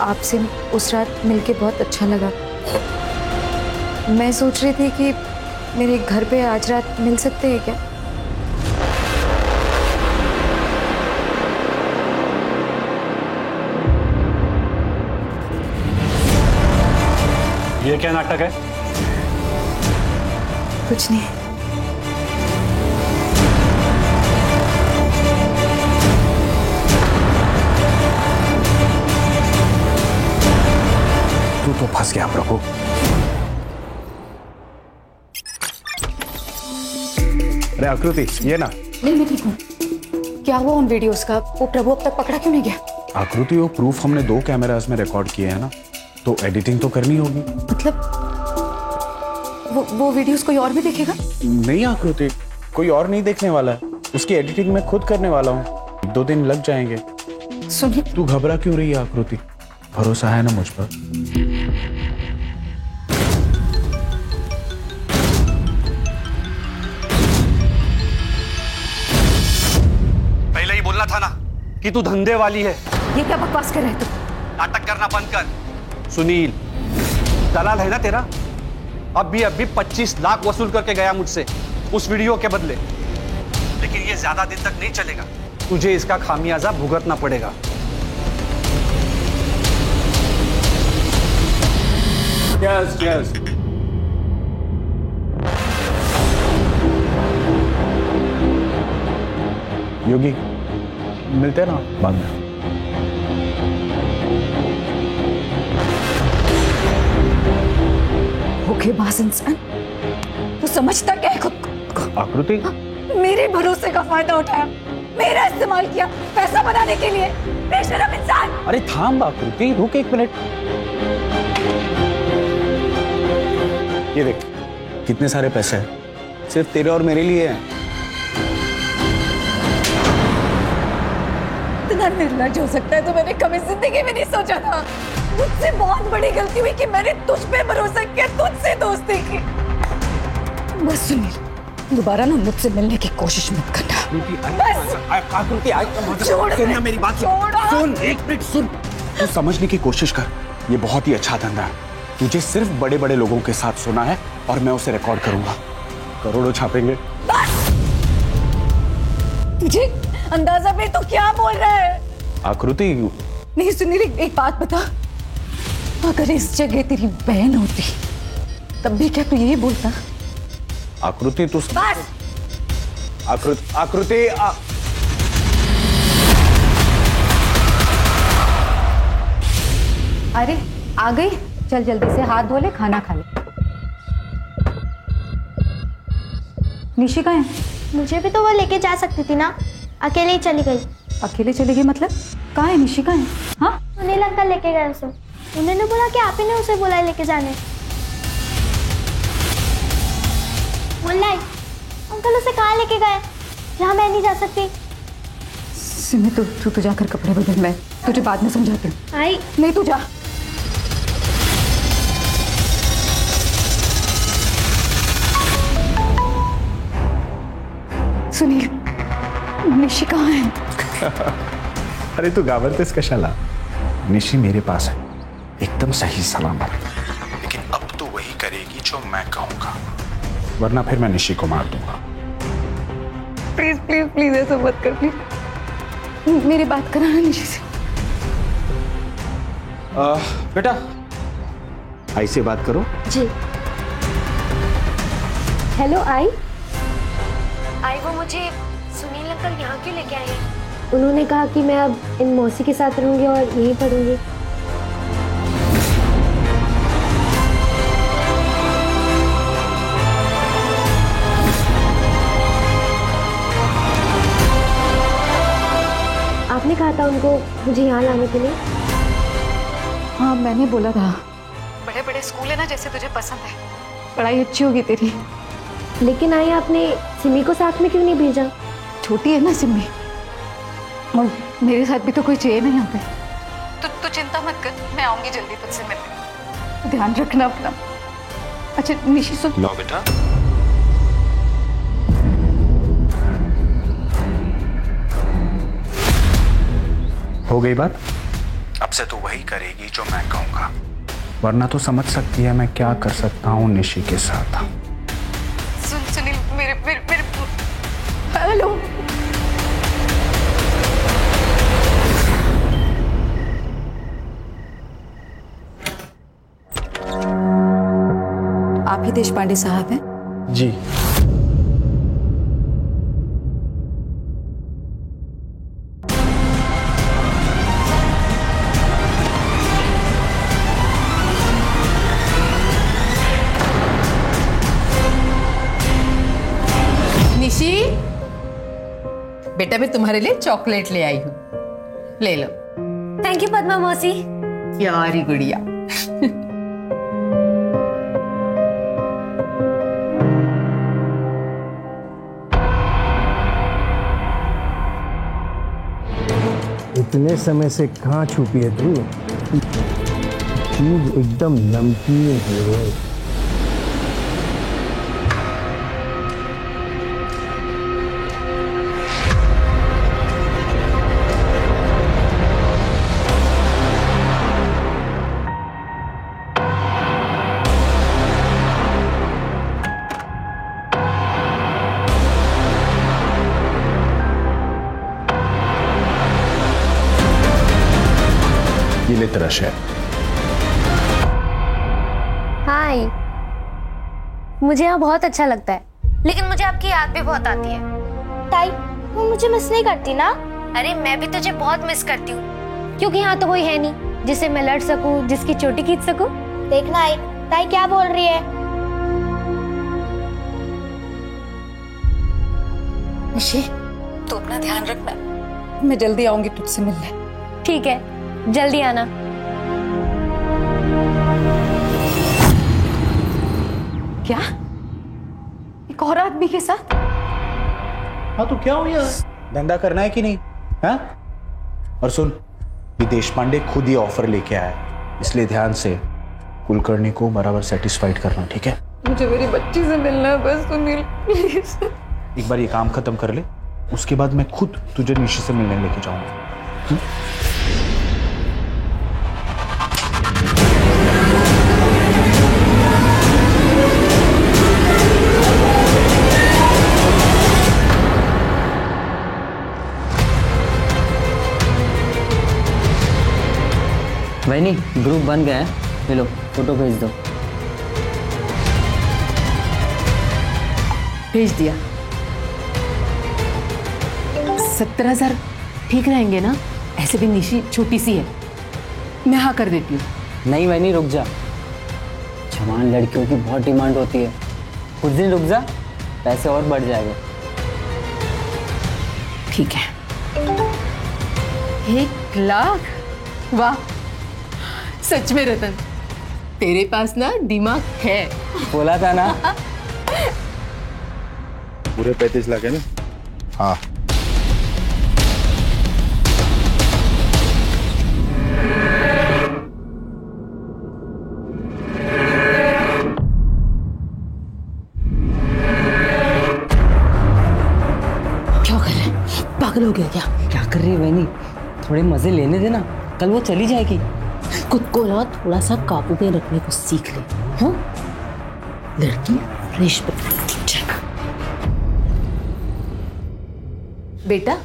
आपसे उस रात मिलके बहुत अच्छा लगा। मैं सोच रही थी कि मेरे घर पे आज रात मिल सकते हैं क्या? ये क्या नाटक है? कुछ नहीं। तू तो फंस गया प्रभु। अरे आकृति, ये ना। नहीं, मैं ठीक हूँ। क्या हुआ उन वीडियोस का? वो प्रभु अब तक पकड़ा क्यों नहीं गया? आकृति, वो प्रूफ हमने 2 कैमरास में रिकॉर्ड किए हैं ना, तो एडिटिंग तो करनी होगी। मतलब वो वीडियोस कोई और भी देखेगा? नहीं आकृति, कोई और नहीं देखने वाला है। उसकी एडिटिंग मैं खुद करने वाला हूँ। 2 दिन लग जाएंगे। सुनिए, तू घबरा क्यों रही है आकृति? भरोसा है ना मुझ पर? पहले ही बोलना था ना कि तू धंधे वाली है। ये क्या बकवास कर रहे हो तुम? नाटक करना बंद कर। सुनील दलाल है ना तेरा? अभी 25 लाख वसूल करके गया मुझसे उस वीडियो के बदले। लेकिन ये ज्यादा दिन तक नहीं चलेगा। तुझे इसका खामियाजा भुगतना पड़ेगा। Yes yes. योगी, मिलते हैं ना बाद में। धोखेबाज इंसान, तू समझता क्या है खुद को? आकृति, मेरे भरोसे का फायदा उठाया, मेरा इस्तेमाल किया पैसा बनाने के लिए। बेशरम इंसान। अरे थाम आकृति, रुक 1 मिनट। ये देख, कितने सारे पैसे हैं, सिर्फ तेरे और मेरे लिए हैं। इतना निर्लज हो सकता है तो मैंने कभी जिंदगी में नहीं सोचा था। मुझसे बहुत बड़ी गलती हुई कि मैंने तुझ पे भरोसा किया, तुझसे दोस्ती की। बस सुनील, दोबारा ना मुझसे मिलने की कोशिश मत करना। बस आकृति, छोड़ मेरी बात सुन। 1 मिनट सुन। तू समझने की कोशिश कर। ये बहुत ही अच्छा धंधा है। तुझे सिर्फ बड़े बड़े लोगों के साथ सुना है और मैं उसे रिकॉर्ड करूंगा। करोड़ों छापेंगे। बस तुझे अंदाजा भी तो क्या बोल रहा है? आकृति, नहीं सुनील, एक बात बता, अगर इस जगह तेरी बहन होती तब भी क्या तू यही बोलता? आकृति तू बस। आकृति अरे आ गई, चल जल्दी से हाथ धो ले, खाना खा ले। निशिका है? मुझे भी तो वो लेके जा सकती थी ना, अकेले ही चली गई। अकेले चली गई मतलब? कहाँ है निशिका है? हाँ, सुनील अंकल लेके गए उसे। उन्होंने बोला कि आप ही ने उसे बोला है लेके जाने। बोल रहा है अंकल उसे कहाँ लेके गए जहाँ मैं नहीं जा सकती। सिमी तू जाकर कपड़े बदल, मैं तुझे बाद में समझाती हूँ। आई नहीं तू जा। सुनील, निशी कहाँ है? अरे तू घाबरतेस कशाला? निशी मेरे पास है, एकदम सही सलामत। लेकिन अब तो वही करेगी जो मैं कहूंगा, वरना फिर मैं निशी को मार दूंगा। प्लीज प्लीज प्लीज ऐसा मत कर प्लीज। मेरी बात कराना निशी से। बेटा आई से बात करो। जी। हेलो आई। आई वो मुझे सुनील अंकल यहाँ क्यों लेके आए हैं? उन्होंने कहा कि मैं अब इन मौसी के साथ रहूंगी और यहीं पढ़ूंगी। आपने कहा था उनको मुझे यहाँ लाने के लिए। हाँ मैंने बोला था, बड़े बड़े स्कूल है ना जैसे तुझे पसंद है, पढ़ाई अच्छी होगी तेरी। लेकिन आई आपने सिमी को साथ में क्यों नहीं भेजा? छोटी है ना सिमी, और मेरे साथ भी तो कोई चाहिए ना यहाँ पे। तू चिंता मत कर, मैं आऊंगी जल्दी तुझसे मिलने। ध्यान रखना अपना। अच्छा निशी सुन। लो बेटा। हो गई बात? अब से तो वही करेगी जो मैं कहूंगा, वरना तो समझ सकती है मैं क्या कर सकता हूँ निशी के साथ। सुनील, मेरे मेरे मेरे हेलो। आप ही देश पांडे साहब हैं? जी। निशी, बेटा मैं तुम्हारे लिए चॉकलेट ले आई हूँ, ले लो। थैंक यू पद्मा मौसी। यारी गुड़िया। इतने समय से कहाँ छुपी है तू? चीज एकदम नमकीन है। ये ले तेरा शेयर। हाय, मुझे यहाँ बहुत अच्छा लगता है, लेकिन मुझे आपकी याद भी बहुत आती है। ताई, वो मुझे मिस नहीं करती ना? अरे मैं भी तुझे बहुत मिस करती हूँ, क्योंकि यहाँ तो कोई है नहीं जिससे मैं लड़ सकूँ, जिसकी चोटी खींच सकूँ। देखना आई, ताई क्या बोल रही है? निशी, तू अपना ध्यान रखना, मैं जल्दी आऊंगी तुझसे मिलने। ठीक है, जल्दी आना। क्या? एक और आदमी के साथ? हाँ तो क्या हो यार, धंधा करना है कि नहीं? हाँ? और सुन, ये देश पांडे खुद ही ऑफर लेके आया है, इसलिए ध्यान से कुलकर्णी को बराबर सेटिस्फाइड करना, ठीक है? मुझे मेरी बच्ची से मिलना है बस सुनील, प्लीज। एक बार ये काम खत्म कर ले, उसके बाद मैं खुद तुझे निशी से मिलने लेके जाऊंगा। वैनी, ग्रुप बन गया है, लो फोटो भेज दो। भेज दिया। 17,000 ठीक रहेंगे ना? ऐसे भी निशी छोटी सी है, मैं हाँ कर देती हूँ। नहीं वैनी, रुक जा, जवान लड़कियों की बहुत डिमांड होती है, कुछ दिन रुक जा, पैसे और बढ़ जाएगा। ठीक है। 1 लाख? वाह, सच में रतन, तेरे पास ना दिमाग है। बोला था ना। पूरे 35 लाख है ना? हाँ। क्या कर रहे हैं? पागल हो गया क्या? क्या कर रही है वैनी? थोड़े मजे लेने देना, कल वो चली जाएगी। खुद को ना थोड़ा सा काबू में रखने को सीख ले। हाँ, लड़की फ्रेश बेटा,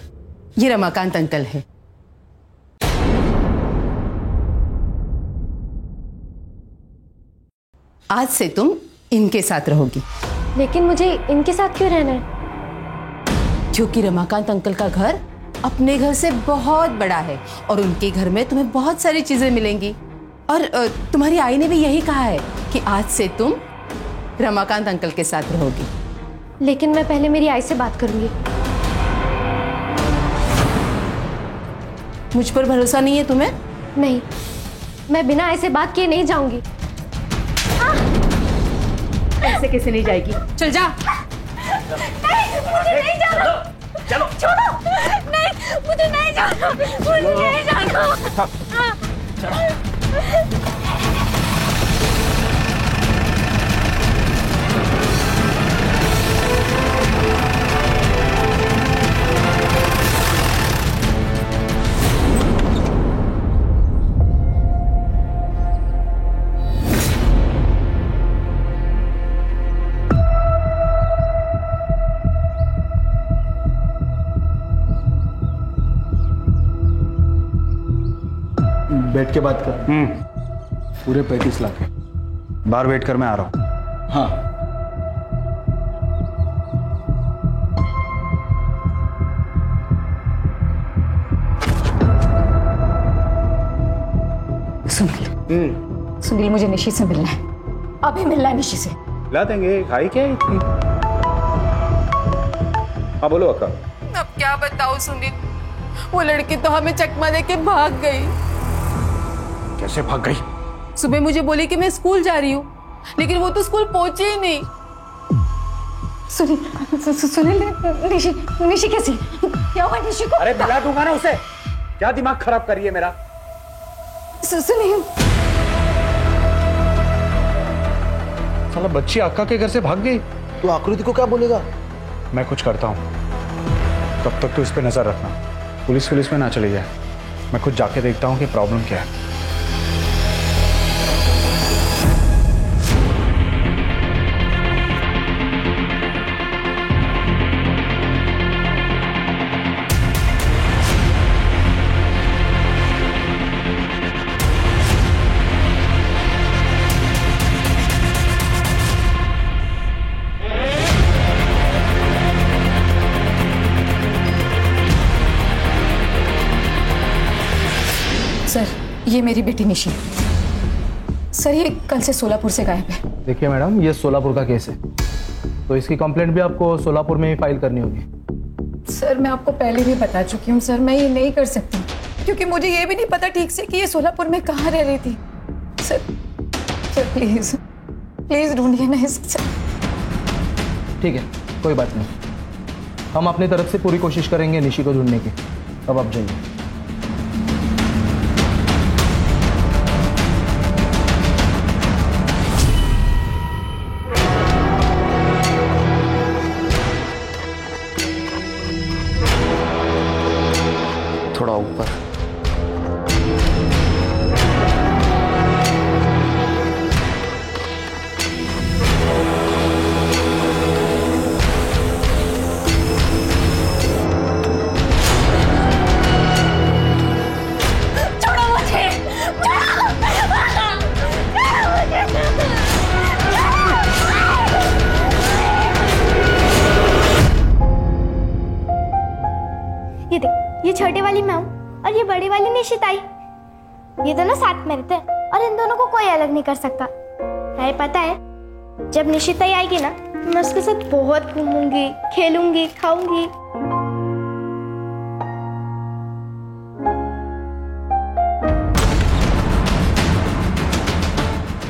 ये रमाकांत अंकल है। आज से तुम इनके साथ रहोगी। लेकिन मुझे इनके साथ क्यों रहना है? क्योंकि रमाकांत अंकल का घर अपने घर से बहुत बड़ा है और उनके घर में तुम्हें बहुत सारी चीजें मिलेंगी। और तुम्हारी आई ने भी यही कहा है कि आज से तुम रमाकांत अंकल के साथ रहोगी। लेकिन मैं पहले मेरी आई से बात करूंगी। मुझ पर भरोसा नहीं है तुम्हें? नहीं, मैं बिना आई से बात किए नहीं जाऊंगी। ऐसे कैसे नहीं जाएगी? चल जा। नहीं, मुझे नहीं जाना। चलो छोड़ो। नहीं, मुझे नहीं जाना, मुझे नहीं जाना। बैठ के बात कर। पूरे 35 लाख है। बाहर वेट कर, मैं आ रहा हूँ। हाँ सुनील, सुनील मुझे निशी से मिलना है, अभी मिलना है निशी से। ला देंगे, खाई क्या है इतनी? हाँ बोलो अक्का। अब क्या बताऊं सुनील, वो लड़की तो हमें चकमा दे के भाग गई। कैसे भाग गई? सुबह मुझे बोली कि मैं स्कूल जा रही हूँ, लेकिन वो तो स्कूल पहुंची ही नहीं। सुनील, सुनील, निशी, निशी कैसी? क्या हुआ निशी को? अरे मिला दूंगा ना उसे। क्या दिमाग खराब करिए मेरा? सुनील, साला बच्ची अक्का के घर से भाग गई। तो आकृति को क्या बोलेगा? मैं कुछ करता हूँ, तब तक तो इस पे नजर रखना। पुलिस में ना चली जाए। मैं खुद जाके देखता हूँ कि प्रॉब्लम क्या है। सर ये मेरी बेटी निशी। सर ये कल से सोलापुर से गायब है। देखिए मैडम, ये सोलापुर का केस है, तो इसकी कंप्लेंट भी आपको सोलापुर में ही फाइल करनी होगी। सर मैं आपको पहले भी बता चुकी हूँ सर, मैं ये नहीं कर सकती क्योंकि मुझे ये भी नहीं पता ठीक से कि ये सोलापुर में कहाँ रह रही थी। सर सर प्लीज प्लीज ढूंढिए ना इसे। ठीक है, कोई बात नहीं, हम अपनी तरफ से पूरी कोशिश करेंगे निशी को ढूंढने की। अब आप जाइए। थोड़ा ऊपर। छोड़ो मुझे, ये देख, ये छोटे वाली मैं हूँ और ये बड़ी वाली निशित आई। ये दोनों साथ में रहते हैं और इन दोनों को कोई अलग नहीं कर सकता है। पता है, जब निशिता आएगी ना, मैं उसके साथ बहुत घूमूंगी, खेलूंगी, खाऊंगी।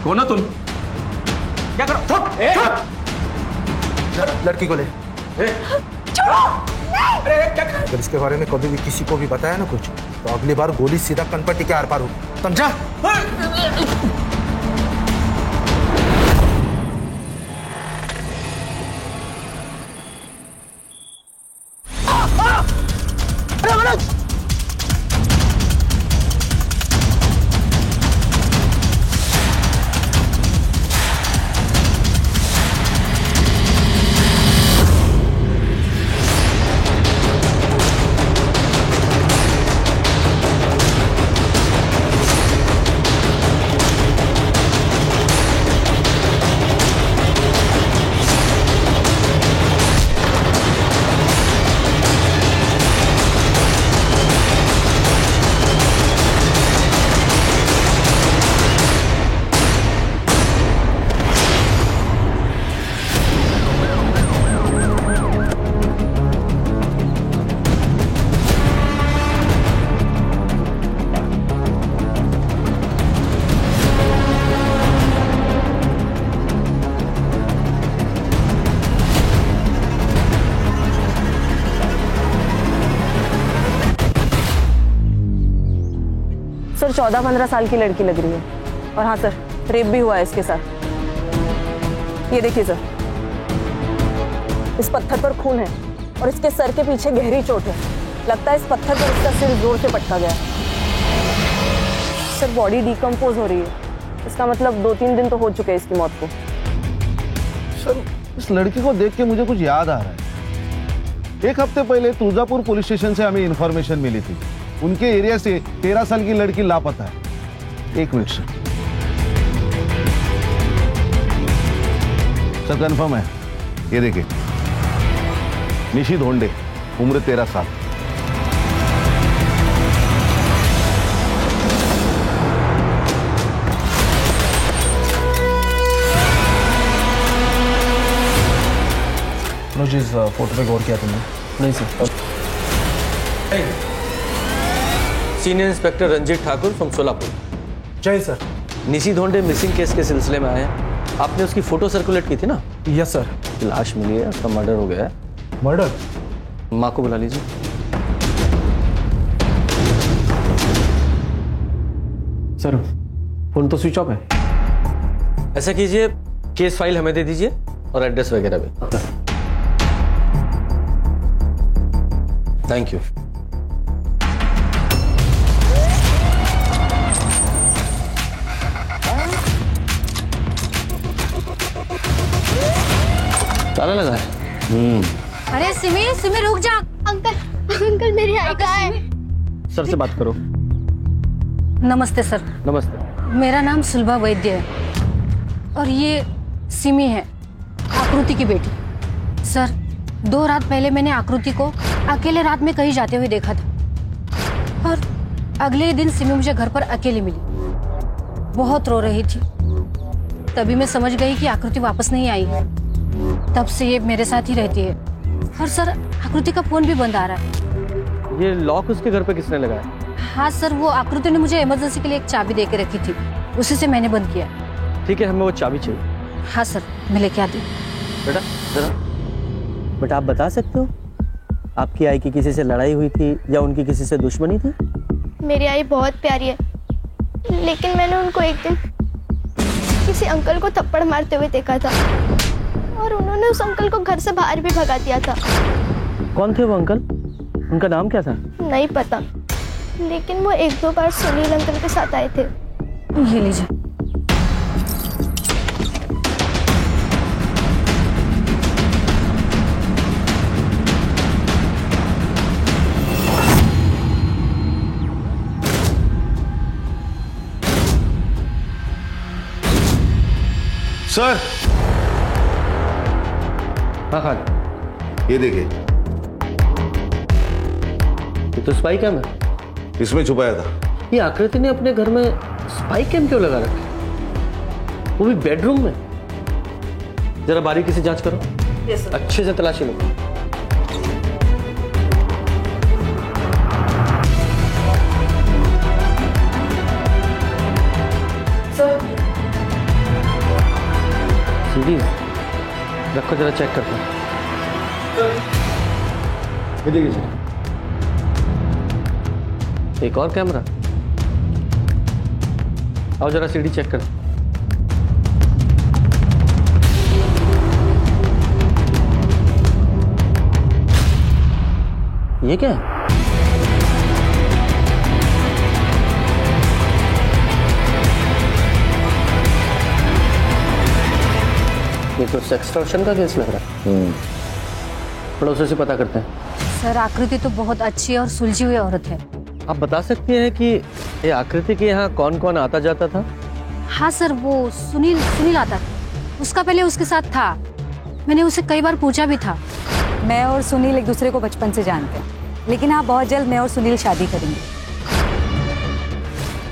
कौन हो तुम? क्या करो? लड़की को ले। अगर इसके बारे में कभी भी किसी को भी बताया ना कुछ, तो अगली बार गोली सीधा कनपट्टी के आर पार हो, समझा? सर 14-15 साल की लड़की लग रही है, और हाँ सर, रेप भी हुआ है इसके साथ। ये देखिए सर, इस पत्थर पर खून है और इसके सर के पीछे गहरी चोट है। लगता है इस पत्थर पर इसका सिर जोर से पटका गया। सर बॉडी डिकम्पोज हो रही है, इसका मतलब 2-3 दिन तो हो चुके हैं इसकी मौत को। सर इस लड़की को देख के मुझे कुछ याद आ रहा है। 1 हफ्ते पहले तुळजापुर पुलिस स्टेशन से हमें इंफॉर्मेशन मिली थी, उनके एरिया से 13 साल की लड़की लापता है। एक मिनट सर कंफर्म है। ये देखिए, निशी धोंडे, उम्र 13 साल। मनोज, इस फोटो पे गौर किया तुमने? नहीं sir. Senior inspector Ranjit Thakur from Solapur. जय सर। निशी धोंडे मिसिंग केस के सिलसिले में आए हैं। आपने उसकी फोटो सर्कुलेट की थी ना? Yes sir. लाश मिली है, उसका मर्डर हो गया है। मर्डर? माँ को बुला लीजिए। सर फोन तो स्विच ऑफ है। ऐसा कीजिए, केस फाइल हमें दे दीजिए और एड्रेस वगैरह भी। Thank you. ताला लगा है। अरे सिमी, सिमी रुक जा। अंकल, अंकल मेरी आई कहाँ है? सर से बात करो। नमस्ते सर। नमस्ते। मेरा नाम सुलभा वैद्य है और ये सिमी है, आकृति की बेटी। सर 2 रात पहले मैंने आकृति को अकेले रात में कहीं जाते हुए देखा था और अगले ही दिन सिमी मुझे घर पर अकेली मिली। बहुत रो रही थी। तभी मैं समझ गई कि आकृति वापस नहीं आई है। तब से ये मेरे साथ ही रहती है। और सर आकृति का फोन भी बंद आ रहा है। ये लॉक उसके घर पे किसने लगाया? हाँ सर, वो आकृति ने मुझे इमरजेंसी के लिए एक चाबी दे के रखी थी, उसी से मैंने बंद किया। ठीक है, हमें वो चाबी चाहिए। हाँ सर, मैं लेके आती हूँ। बेटा जरा, बेटा आप बता सकते हो आपकी आई की किसी से लड़ाई हुई थी या उनकी किसी से दुश्मनी थी? मेरी आई बहुत प्यारी है, लेकिन मैंने उनको एक दिन किसी अंकल को थप्पड़ मारते हुए देखा था और उन्होंने उस अंकल को घर से बाहर भी भगा दिया था। कौन थे वो अंकल? उनका नाम क्या था? नहीं पता, लेकिन वो 1-2 बार सुनील अंकल के साथ आए थे। ये लीजिए। सर। हाँ हाँ, ये देखिए, ये तो स्पाई कैम है। इसमें छुपाया था। ये आकृति ने अपने घर में स्पाई कैम क्यों लगा रखा, वो भी बेडरूम में? जरा बारीकी से जांच करो। yes, अच्छे से तलाशी लो। सीढ़ी रखो, जरा चेक करते हैं। ये देखिए सर, एक और कैमरा। आओ जरा सीढ़ी चेक करें। ये क्या है? ये तो सेक्सटॉर्शन का केस लग रहा है। पड़ोसी से पता करते हैं। सर आकृति तो बहुत अच्छी और सुलझी हुई औरत है। आप बता सकती हैं कि ये आकृति के यहाँ कौन कौन आता जाता था? हाँ सर, वो सुनील आता था। उसका पहले उसके साथ था। मैंने उसे कई बार पूछा भी था। मैं और सुनील एक दूसरे को बचपन से जानते हैं, लेकिन हाँ बहुत जल्द मैं और सुनील शादी करेंगे।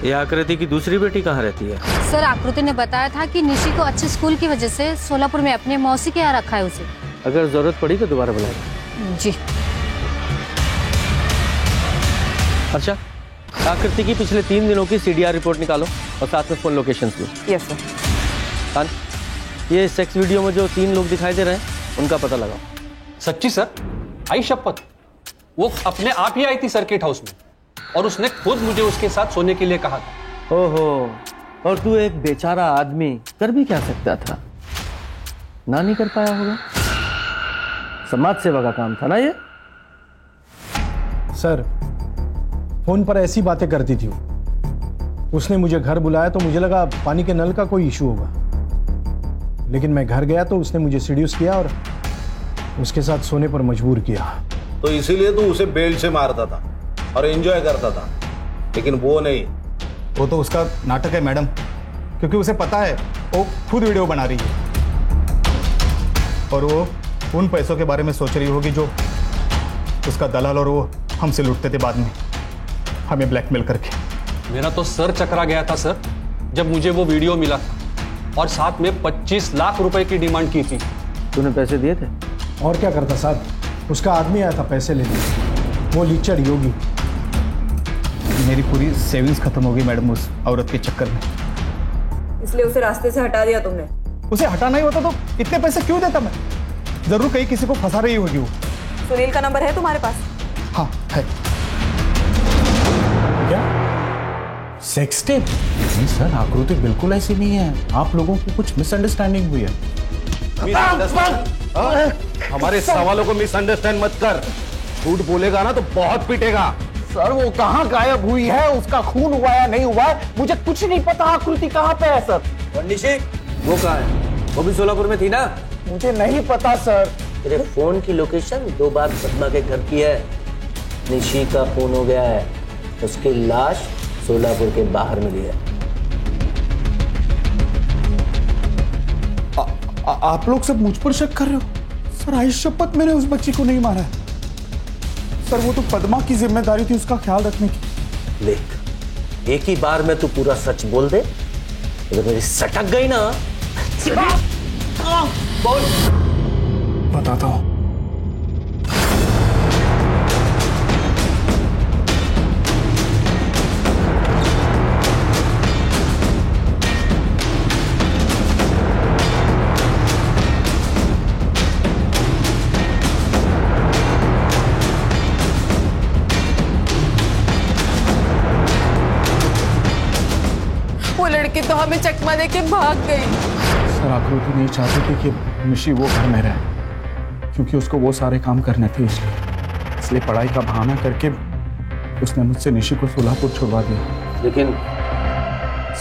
ये आकृति की दूसरी बेटी कहाँ रहती है? सर आकृति ने बताया था कि निशी को अच्छे स्कूल की वजह से सोलापुर में अपने मौसी के यहाँ रखा है उसे। अगर जरूरत पड़ी तो दोबारा बुलाएगा। जी। अच्छा, आकृति की पिछले 3 दिनों की CDR रिपोर्ट निकालो और साथ में फोन लोकेशंस भी। Yes sir. ये सेक्स वीडियो में जो 3 लोग दिखाई दे रहे हैं उनका पता लगाओ। सच्ची सर? आई शपथ, वो अपने आप ही आई थी सर्किट हाउस में और उसने खुद मुझे उसके साथ सोने के लिए कहा था। ओहो, और तू एक बेचारा आदमी कर भी क्या सकता था? ना नहीं कर पाया होगा। समाज सेवा का काम था ना ये। सर फोन पर ऐसी बातें करती थी वो। उसने मुझे घर बुलाया तो मुझे लगा पानी के नल का कोई इशू होगा, लेकिन मैं घर गया तो उसने मुझे सीड्यूस किया और उसके साथ सोने पर मजबूर किया। तो इसीलिए तू उसे बेल्ट से मारता था और एंजॉय करता था, लेकिन वो नहीं, वो तो उसका नाटक है मैडम, क्योंकि उसे पता है वो खुद वीडियो बना रही है और वो उन पैसों के बारे में सोच रही होगी जो उसका दलाल और वो हमसे लूटते थे बाद में, हमें ब्लैकमेल करके। मेरा तो सर चकरा गया था सर जब मुझे वो वीडियो मिला था और साथ में 25 लाख रुपए की डिमांड की थी। तूने पैसे दिए थे? और क्या करता साहब, उसका आदमी आया था पैसे लेने, वो लीचड़ योगी। मेरी पूरी सेविंग्स खत्म हो गई मैडम उस औरत के चक्कर में। इसलिए उसे रास्ते से हटा दिया तुमने? उसे हटाना ही होता तो इतने पैसे क्यों देता मैं? जरूर कहीं किसी को फंसा रही होगी वो। सुनील का नंबर है तुम्हारे पास? हाँ है। क्या सेक्स टेप? नहीं सर, आकृति बिल्कुल ऐसी नहीं है, आप लोगों को कुछ मिसअंडरस्टैंडिंग हुई है। हमारे सवालों को मिसअंडरस्टैंड मत कर, झूठ बोलेगा ना तो बहुत पीटेगा। सर वो कहाँ गायब हुई है, उसका खून हुआ या नहीं हुआ मुझे कुछ नहीं पता। आकृति कहाँ पे है सर? और निशी वो कहाँ है? वो भी सोलापुर में थी ना? मुझे नहीं पता सर। तेरे फोन की लोकेशन 2 बार पद्मा के घर की है। निशी का फोन हो गया है, उसकी लाश सोलापुर के बाहर मिली है। आप लोग सब मुझ पर शक कर रहे हो? सर आई शपथ मैंने उस बच्ची को नहीं मारा है सर, वो तो पद्मा की जिम्मेदारी थी उसका ख्याल रखने की। देख, एक ही बार में तू पूरा सच बोल दे, अगर मेरी सटक गई ना बोल। बताता हूँ। वो लड़की तो हमें चकमा देके भाग गई। सर आकृति नहीं चाहती थी कि निशी वो घर में रहे, क्योंकि उसको वो सारे काम करने थे, इसलिए पढ़ाई का बहाना करके उसने मुझसे निशी को सोलापुर छुड़वा दिया। लेकिन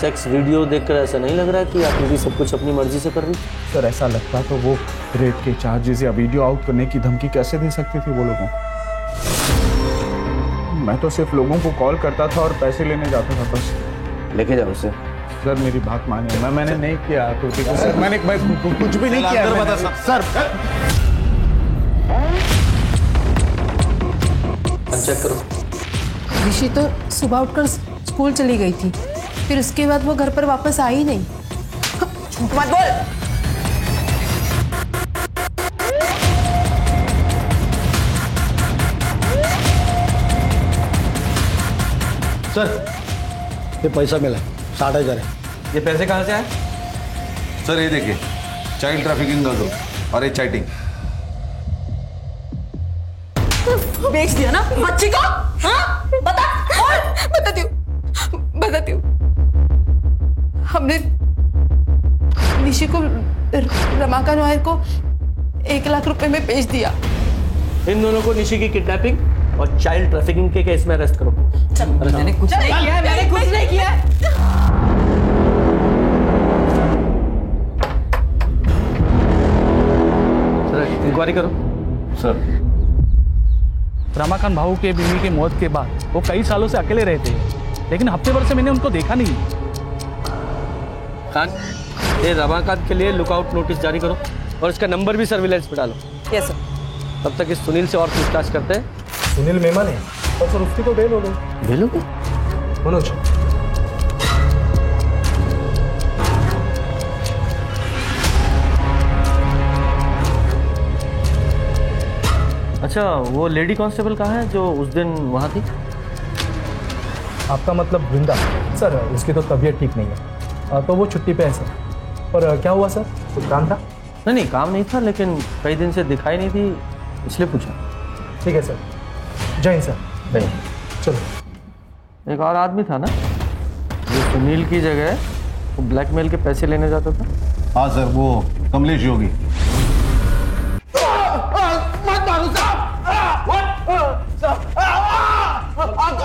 सेक्स वीडियो देखकर ऐसा नहीं लग रहा कि आकृति सब कुछ अपनी मर्जी से कर रही? सर ऐसा लगता तो वो रेप के चार्जेस या वीडियो आउट करने की धमकी कैसे दे सकती थी वो लोगों? मैं तो सिर्फ लोगों को कॉल करता था और पैसे लेने जाता था बस। लेके जाओ उसे। सर मेरी बात मानिए, मैंने नहीं किया आकृति को सर, मैंने कुछ भी नहीं किया सर। चेक करो। ऋषि तो सुबह उठकर स्कूल चली गई थी, फिर उसके बाद वो घर पर वापस आई नहीं। झूठ मत बोल। सर ये पैसा मिला 60,000 है। ये पैसे कहाँ से आए? सर ये देखिए, चाइल्ड ट्रैफिकिंग का ग्रुप और ये चैटिंग। बेच दिया ना बच्ची को? हाँ बता। बताती हूँ। हमने निशी को रमाकांत नायर को 1 लाख रुपए में बेच दिया। इन दोनों को निशी की किडनैपिंग और चाइल्ड ट्रैफिकिंग के केस में अरेस्ट करो। मैंने कुछ नहीं किया है, मैंने कुछ नहीं किया है। सर इंक्वायरी करो। सर रमाकांत भाऊ के बीवी की मौत के बाद वो कई सालों से अकेले रहते हैं, लेकिन हफ्ते भर से मैंने उनको देखा नहीं। खान, ये रमाकांत के लिए लुकआउट नोटिस जारी करो और इसका नंबर भी सर्विलांस पे डालो। Yes sir. तब तक इस सुनील से और पूछताछ करते हैं। सुनील मेमन है और सर उसकी तो बेल हो गई। बेल हो गई? मनोज अच्छा, वो लेडी कांस्टेबल कहाँ है जो उस दिन वहाँ थी? आपका मतलब वृंदा? सर उसकी तो तबीयत ठीक नहीं है, तो वो छुट्टी पे है सर। पर क्या हुआ सर, कुछ काम था? नहीं काम नहीं था, लेकिन कई दिन से दिखाई नहीं थी, इसलिए पूछा। ठीक है सर, जय हिंद सर। नहीं, चलो। एक और आदमी था ना जो सुनील की जगह वो ब्लैकमेल के पैसे लेने जाता था? हाँ सर, वो कमलेश योगी।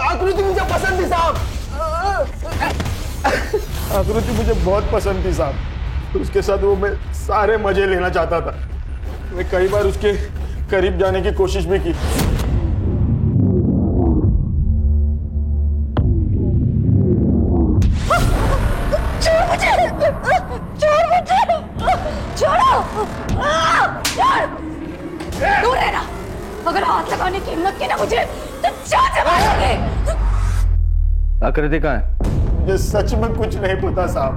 आकृति मुझे पसंद थी साहब। आकृति मुझे बहुत पसंद थी साहब, उसके साथ वो मैं सारे मजे लेना चाहता था। मैं कई बार उसके करीब जाने की कोशिश भी की। अगर हाथ लगाने की हिम्मत की ना मुझे तो जा जमाओगे। आकृति कहाँ है? मुझे सच में कुछ नहीं पता साहब।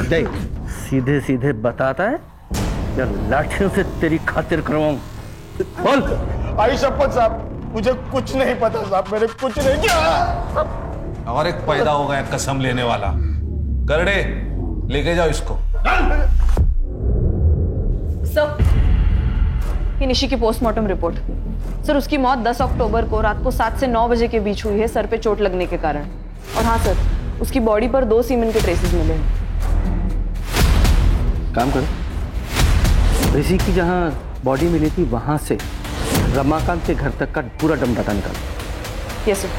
देख, सीधे सीधे बताता है या लाठियों से तेरी खातिर करवाऊं? बोल। आई शपथ साहब, मुझे कुछ नहीं पता साहब, मैंने कुछ नहीं किया। और एक पैदा हो गया कसम लेने वाला। करड़े लेके जाओ इसको। सर, ये निशी की पोस्टमार्टम रिपोर्ट। सर, उसकी मौत 10 अक्टूबर को रात को 7 से 9 बजे के बीच हुई है, सर पे चोट लगने के कारण। और हाँ सर, उसकी बॉडी पर 2 सीमेन के ट्रेसेस मिले हैं। काम करो, ऋषि की जहां बॉडी मिली थी वहां से रमाकांत के घर तक का पूरा डमडाटा निकालो। Yes sir.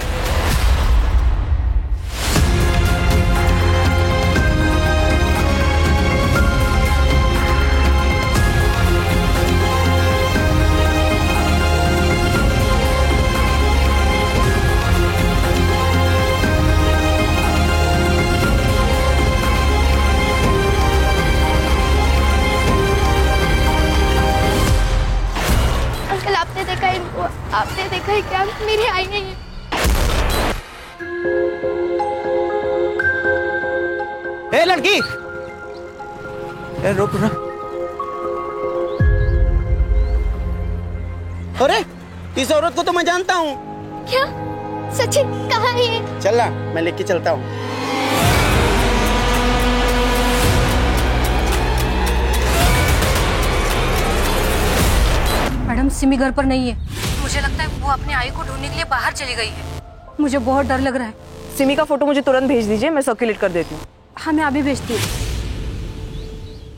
आपने देखा है क्या? मेरी आई नहीं है। ए लड़की, ए रुक ना। अरे इस औरत को तो मैं जानता हूँ। क्या? सचिन कहाँ है ये? चल ना, मैं लेके चलता हूँ। मैडम, सिमी घर पर नहीं है। मुझे लगता है वो अपने आई को ढूंढने के लिए बाहर चली गई है। मुझे बहुत डर लग रहा है। सिमी का फोटो मुझे तुरंत भेज दीजिए, मैं सर्कुलेट कर देती हूँ। हाँ, मैं अभी भेजती हूँ।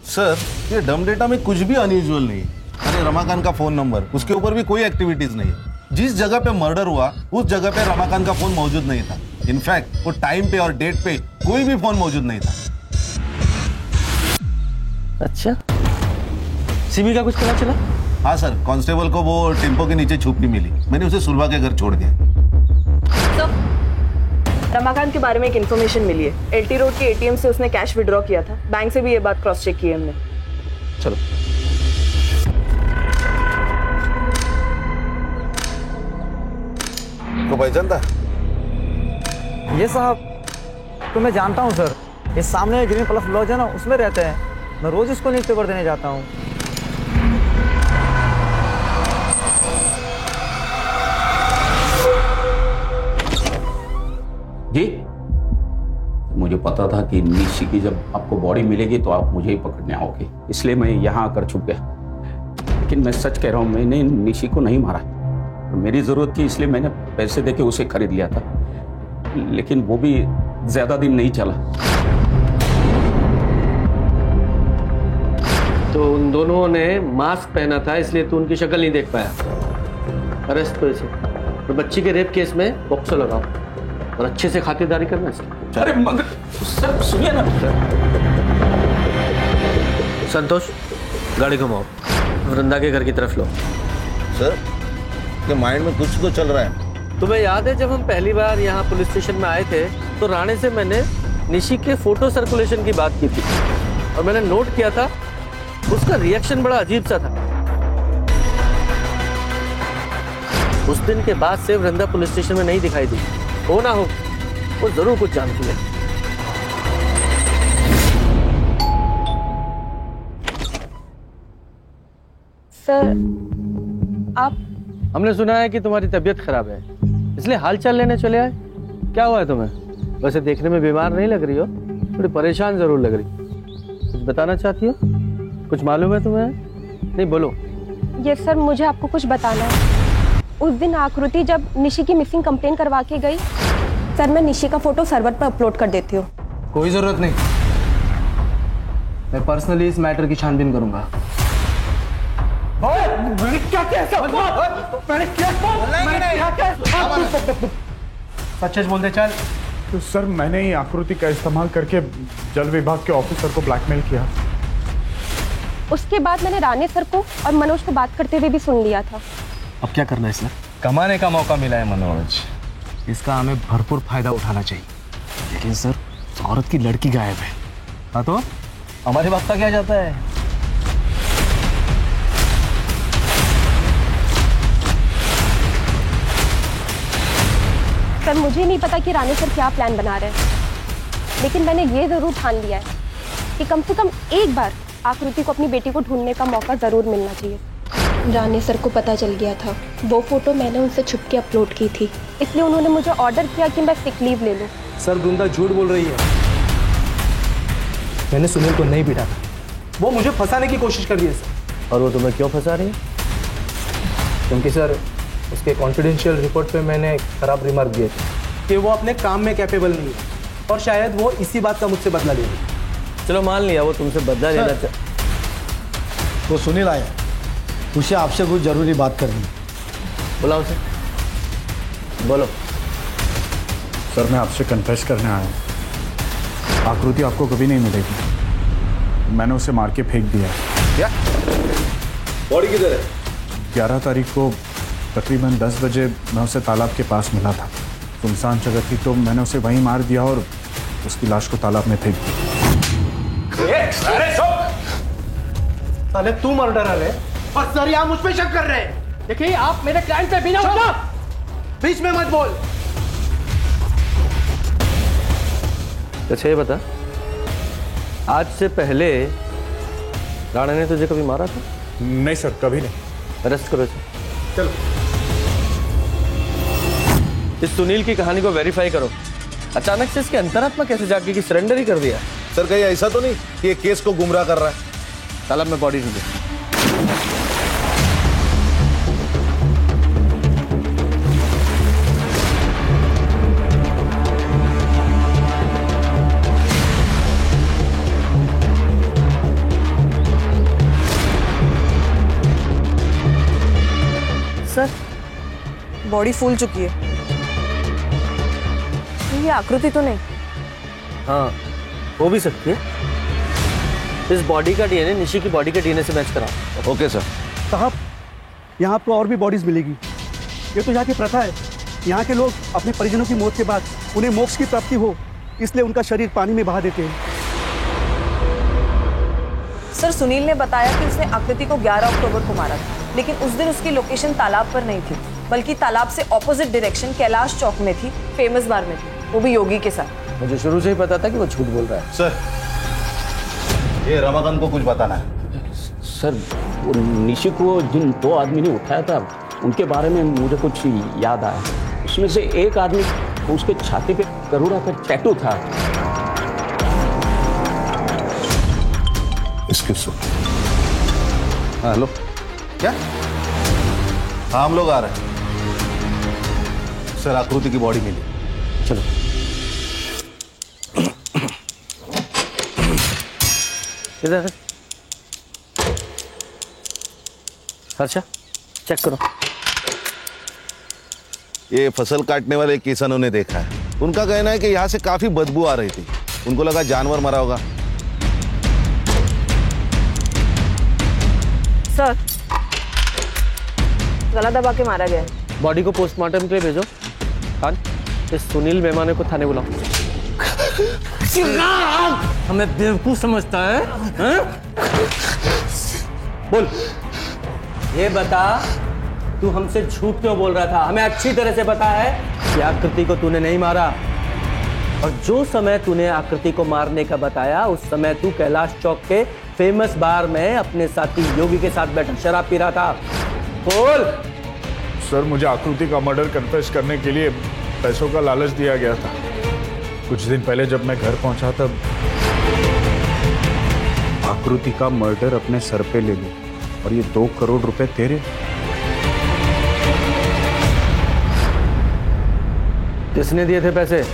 सर, ये डम डेटा में कुछ भी अनयूजुअल नहीं है। अरे रमाकांत का फोन नंबर, उसके ऊपर भी कोई एक्टिविटीज नहीं है। जिस जगह पे मर्डर हुआ उस जगह पे रमाकांत का फोन मौजूद नहीं था। इनफैक्ट वो टाइम पे और डेट पे कोई भी फोन मौजूद नहीं था। अच्छा, सिमी का कुछ पता चला? हाँ सर, कांस्टेबल को वो टेम्पो के नीचे छुपी मिली। मैंने उसे सुलभा के घर छोड़ दिया। तो रमाकांत के बारे में एक इन्फॉर्मेशन मिली है। एलटी रोड के एटीएम से उसने कैश विड्रॉ किया था। बैंक से भी ये बात क्रॉस चेक की है हमने। चलो। को पहचानता? ये साहब तो मैं जानता हूँ सर। ये सामने ग्रीन प्लस लॉज है ना, उसमें रहते हैं। मैं रोज इसको न्यूज़पेपर देने जाता हूँ। जी, मुझे पता था कि निशी की जब आपको बॉडी मिलेगी तो आप मुझे ही पकड़ने आओगे, इसलिए मैं यहाँ आकर छुप गया। लेकिन मैं सच कह रहा हूँ, मैंने निशी को नहीं मारा। मेरी जरूरत थी इसलिए मैंने पैसे देके उसे खरीद लिया था, लेकिन वो भी ज्यादा दिन नहीं चला। तो उन दोनों ने मास्क पहना था इसलिए तू उनकी शक्ल नहीं देख पाया। अरेस्ट तो इसे। तो बच्ची के रेप केस में बॉक्सो लगाओ और अच्छे से खातिरदारी करना इसकी। अरे मगर सर सुनिए ना। संतोष, गाड़ी घुमाओ, वृंदा के घर की तरफ लो। सर, के माइंड में कुछ तो चल रहा है। तुम्हें याद है जब हम पहली बार यहाँ पुलिस स्टेशन में आए थे तो राणे से मैंने निशी के फोटो सर्कुलेशन की बात की थी और मैंने नोट किया था उसका रिएक्शन बड़ा अजीब सा था। उस दिन के बाद से वृंदा पुलिस स्टेशन में नहीं दिखाई दी। हो ना हो, वो जरूर कुछ जानती है। सर, आप? हमने सुना है कि तुम्हारी तबीयत खराब है, इसलिए हालचाल लेने चले आए। क्या हुआ है तुम्हें? वैसे देखने में बीमार नहीं लग रही हो, थोड़ी परेशान जरूर लग रही। कुछ बताना चाहती हो? कुछ मालूम है तुम्हें? नहीं बोलो। ये सर, मुझे आपको कुछ बताना है। उस दिन आकृति जब निशी की मिसिंग कंप्लेन करवा के गई, सर मैं निशी का फोटो सर्वर पर अपलोड कर देती हूँ। कोई जरूरत नहीं, मैं पर्सनली इस मैटर की छानबीन करूंगा। मैंने क्या किया? सच बोल दे चल। तो सर, मैंने ही आकृति का इस्तेमाल करके जल विभाग के ऑफिसर को ब्लैकमेल किया। उसके बाद मैंने राणे सर को और मनोज को बात करते हुए भी सुन लिया था। अब क्या करना है सर? कमाने का मौका मिला है मनोज, इसका हमें भरपूर फायदा उठाना चाहिए। लेकिन सर, औरत की लड़की गायब है। हाँ तो हमारे वक्त का क्या जाता है? सर मुझे नहीं पता कि राणे सर क्या प्लान बना रहे हैं, लेकिन मैंने ये ज़रूर ठान लिया है कि कम से कम एक बार आकृति को अपनी बेटी को ढूंढने का मौका ज़रूर मिलना चाहिए। राणे सर को पता चल गया था, वो फोटो मैंने उनसे छुप के अपलोड की थी, इसलिए उन्होंने मुझे ऑर्डर किया कि मैं सिक लीव ले लूँ। सर वृंदा झूठ बोल रही है, मैंने सुनील को नहीं पीटा था, वो मुझे फंसाने की कोशिश कर रही है सर। और वो तुम्हें क्यों फंसा रही है? क्योंकि सर उसके कॉन्फिडेंशियल रिपोर्ट पे मैंने खराब रिमार्क दिए थे कि वो अपने काम में कैपेबल नहीं है, और शायद वो इसी बात का मुझसे बदला ले रही। चलो मान लिया वो तुमसे बदला लेना तो सुनील आया, उसे आपसे कुछ जरूरी बात करनी। बुलाओ उसे, बोलो। सर मैं आपसे कन्फेस करने आया हूँ, आकृति आपको कभी नहीं मिलेगी, मैंने उसे मार के फेंक दिया। क्या? बॉडी किधर है? 11 तारीख को तकरीबन 10 बजे मैं उसे तालाब के पास मिला था, सुनसान जगह थी तो मैंने उसे वहीं मार दिया और उसकी लाश को तालाब में फेंक दिया। साले तू मर्डरर है और सर आप मुझ पे शक कर रहे हैं। देखिए आप मेरे क्लाइंट पे बिना बीच में मत बोल। अच्छा ये बता, आज से पहले राणा ने तुझे कभी मारा था? नहीं सर, कभी नहीं। अरेस्ट करो इसे। चलो इस सुनील की कहानी को वेरीफाई करो। अचानक से इसके अंतरात्मा कैसे जाके कि सरेंडर ही कर दिया? सर कहीं ऐसा तो नहीं कि ये केस को गुमराह कर रहा है? तालाब में बॉडी ढूंढे। सर बॉडी फूल चुकी है, ये आकृति तो नहीं? हाँ हो भी सकती है। इस बॉडी का डीएनए निशी की बॉडी के डीएनए से मैच कराओ। Okay sir. साहब यहाँ आपको और भी बॉडीज मिलेगी, ये तो यहाँ की प्रथा है। यहाँ के लोग अपने परिजनों की मौत के बाद उन्हें मोक्ष की प्राप्ति हो, इसलिए उनका शरीर पानी में बहा देते हैं। सर सुनील ने बताया कि उसने आकृति को 11 अक्टूबर को मारा था, लेकिन उस दिन उसकी लोकेशन तालाब पर नहीं थी, बल्कि तालाब से ऑपोजिट डायरेक्शन कैलाश चौक में थी, फेमस बार में थी, वो भी योगी के साथ। मुझे शुरू से ही पता था कि वो झूठ बोल रहा है। सर ये रमाकांत को कुछ बताना है। सर वो निशी को जिन 2 आदमी ने उठाया था उनके बारे में मुझे कुछ याद आया। उसमें से एक आदमी उसके छाती पे गरुड़ा का टैटू था। इसके सुन। हाँ हेलो, क्या? हाँ हम लोग आ रहे हैं सर, आकृति की बॉडी मिली। चलो इधर हर्षा चेक करो। ये फसल काटने वाले किसानों ने देखा है, उनका कहना है कि यहाँ से काफी बदबू आ रही थी, उनको लगा जानवर मरा होगा। सर गला दबा के मारा गया है। बॉडी को पोस्टमार्टम के लिए भेजो। खान इस सुनील मेहमाने को थाने बुलाओ। हमें बेवकूफ समझता है? बोल, ये बता तू हमसे झूठ क्यों बोल रहा था? हमें अच्छी तरह से पता है कि आकृति को तूने नहीं मारा, और जो समय तूने आकृति को मारने का बताया उस समय तू कैलाश चौक के फेमस बार में अपने साथी योगी के साथ बैठा शराब पी रहा था। बोल। सर मुझे आकृति का मर्डर कन्फेस करने के लिए पैसों का लालच दिया गया था। कुछ दिन पहले जब मैं घर पहुंचा तब आकृति का मर्डर अपने सर पे ले ली, और ये 2 करोड़ रुपए तेरे। किसने दिए थे पैसे?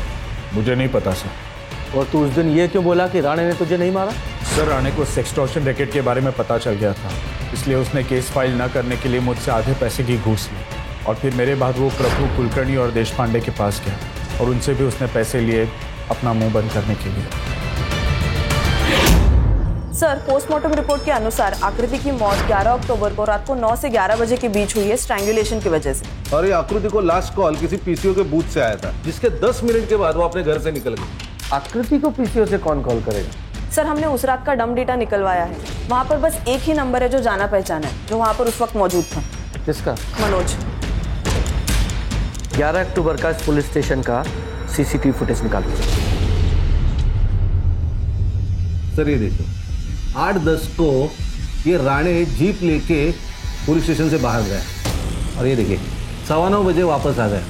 मुझे नहीं पता सर। और तू उस दिन ये क्यों बोला कि राणे ने तुझे नहीं मारा? सर राणे को सेक्सटॉर्शन रैकेट के बारे में पता चल गया था, इसलिए उसने केस फाइल न करने के लिए मुझसे आधे पैसे की घूस ली, और फिर मेरे बाद वो प्रभु कुलकर्णी और देशपांडे के पास गया, और उनसे भी उसने पैसे लिए अपना मुंह बंद करने के लिए। सर पोस्टमार्टम रिपोर्ट के अनुसार आकृति की मौत 11 अक्टूबर को रात को 9 से 11 बजे के बीच हुई है, स्ट्रैंगुलेशन की वजह से। और ये आकृति को लास्ट कॉल किसी पीसीओ के बूथ से आया था, जिसके 10 मिनट के बाद वो अपने घर से निकल गई। आकृति को पीसीओ से कौन कॉल करेगा? सर हमने उस रात का डम डेटा निकलवाया है, वहाँ पर बस एक ही नंबर है जो जाना पहचाना है, जो वहाँ पर उस वक्त मौजूद था। किसका? मनोज। 11 अक्टूबर का पुलिस स्टेशन का सीसीटीवी फुटेज निकालो। सर ये देखो, 8-10 को ये राणे जीप लेके पुलिस स्टेशन से बाहर गया और ये देखिए 9:15 बजे वापस आ गया,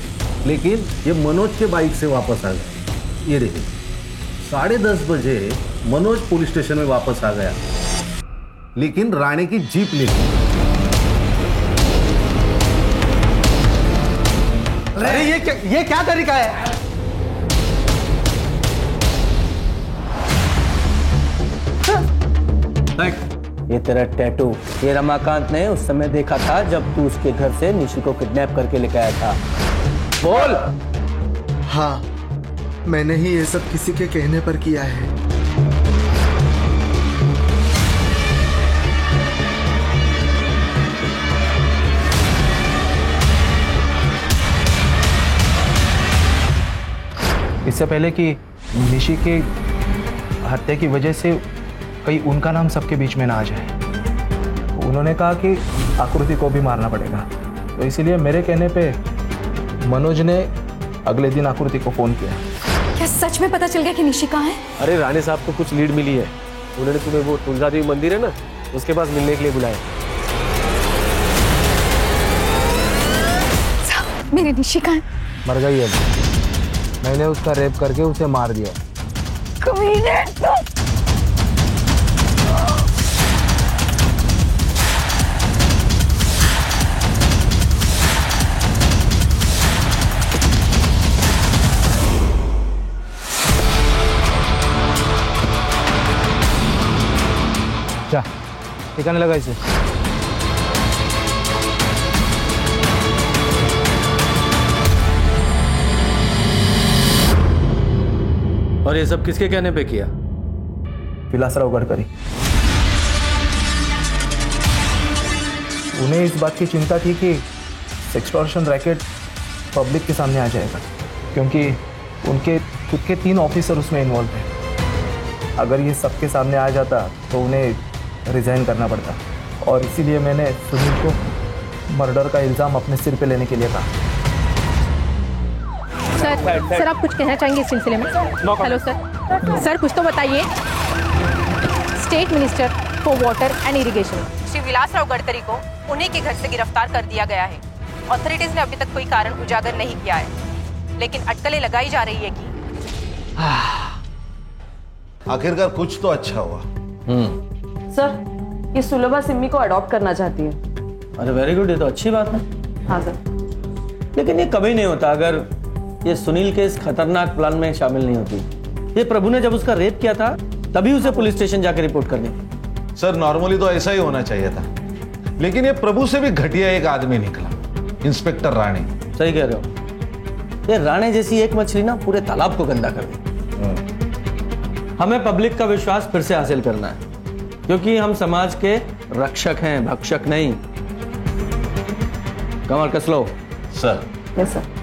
लेकिन ये मनोज के बाइक से वापस आ गया। ये देखिए 10:30 बजे मनोज पुलिस स्टेशन में वापस आ गया, लेकिन राणे की जीप लेके। अरे ये क्या तरीका है? ये तेरा टैटू, ये रमाकांत ने उस समय देखा था जब तू उसके घर से निशी को किडनैप करके लेकर आया था। बोल। हाँ, मैंने ही ये सब किसी के कहने पर किया है। इससे पहले कि निशी के हत्या की वजह से कहीं उनका नाम सबके बीच में ना आ जाए, उन्होंने कहा कि आकृति को भी मारना पड़ेगा। तो इसीलिए मेरे कहने पे मनोज ने अगले दिन आकृति को फोन किया। क्या सच में पता चल गया कि निशी कहाँ है? अरे राणे साहब को कुछ लीड मिली है, उन्होंने तुम्हें वो तुलजा देवी मंदिर है ना, उसके पास मिलने के लिए बुलाया। मेरी निशी कहाँ है? मर गई है, मैंने उसका रेप करके उसे मार दिया। कमीने तुम! क्या ठिकाने लगा इसे? और ये सब किसके कहने पे किया? विलासराव गडकरी। उन्हें इस बात की चिंता थी कि सेक्सटॉर्शन रैकेट पब्लिक के सामने आ जाएगा, क्योंकि उनके खुद के 3 ऑफिसर उसमें इन्वॉल्व थे। अगर ये सबके सामने आ जाता तो उन्हें रिजाइन करना पड़ता, और इसीलिए मैंने सुनील को मर्डर का इल्ज़ाम अपने सिर पे लेने के लिए कहा। सर आप कुछ कहना चाहेंगे इस सिलसिले में? हेलो सर, कुछ तो बताइए। State minister for water and irrigation Shri Vilasrao Gadkari को उन्हीं के घर से गिरफ्तार कर दिया गया है। ऑथोरिटीज ने अभी तक कोई कारण उजागर नहीं किया है, लेकिन अटकलें लगाई जा रही है कि आखिरकार कुछ तो अच्छा हुआ। सर, ये सुलभा सिम्मी को अडॉप्ट करना चाहती है। अरे वेरी गुड, ये तो अच्छी बात है। हाँ सर। लेकिन ये कभी नहीं होता अगर ये सुनील के इस खतरनाक प्लान में शामिल नहीं होती। ये प्रभु ने जब उसका रेप किया था तभी उसे पुलिस स्टेशन जाकर रिपोर्ट करनी थी। सर नॉर्मली तो ऐसा ही होना चाहिए था, लेकिन ये प्रभु से भी घटिया एक आदमी निकला, इंस्पेक्टर राणे। सही कह रहे हो, ये राणे जैसी एक मछली ना पूरे तालाब को गंदा कर दी। हमें पब्लिक का विश्वास फिर से हासिल करना है, क्योंकि हम समाज के रक्षक हैं, भक्षक नहीं। कमर कस लो। सर। Yes sir.